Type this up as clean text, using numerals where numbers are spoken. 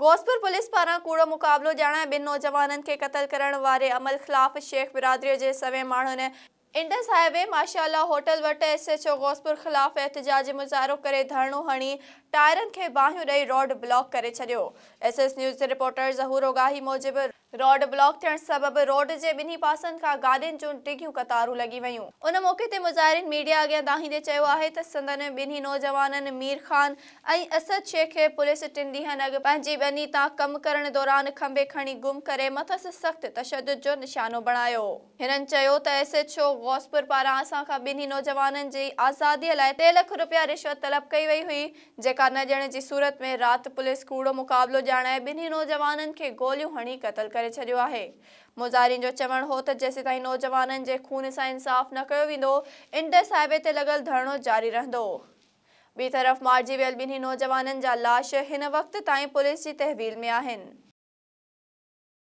Gauspur police पारां कूड़ो मुक़ाबलो ॼाणाए ॿिनि नौजवाननि खे क़त्ल करण वारे अमल ख़िलाफ़ शेख बिरादरीअ जे सवें माण्हुनि इंडस हाईवे माशाअल्लाह होटल वटि SHO गौसपुर ख़िलाफ़ एहतिजाजी मुज़ाहिरो करे धरणो हणी टायरनि खे बाहियूं ॾेई रोड ब्लॉक करे छॾियो। SS न्यूज़ जे रिपोर्टर ज़हूर ओगाही मूजिबि रोड ब्लॉक थियण सबबि रोड जे ॿिन्ही पासनि खां गाॾियुनि जूं डिघियूं क़तारूं लॻी वयूं। उन मौक़े ते मुज़ाहिरीन मीडिया अॻियां दाहींदे चयो आहे त संदनि ॿिन्ही नौजवाननि मीर ख़ान ऐं असद शेख खे पुलिस 3 ॾींहनि अॻु पंहिंजी ॿनी तां कम करण दौरान खंबे खणी गुम करे मथसि सख़्त तशद्दुद जो निशानो बणायो। हिननि चयो त SHO गौसपुर पारां असां खां ॿिन्ही नौजवाननि जी आज़ादीअ लाइ 3 लख रुपया रिश्वत तलब कई वई हुई, जेका न ॾियण जी सूरत में राति पुलिस कूड़ो मुक़ाबलो ॼाणाए ॿिन्ही नौजवाननि खे गोलियूं हणी क़त्ल करे छॾियो आहे। मुज़ाहिरीन जो चवणु हो त जेसिताईं नौजवाननि जे खून सां इंसाफ़ न कयो वेंदो, इंडस हाईवे ते लॻल धरणो जारी रहंदो। ॿी तरफ़ मारिजी वियल ॿिन्ही नौजवाननि जा लाश हिन वक़्त ताईं पुलिस जी तहवील में आहिनि।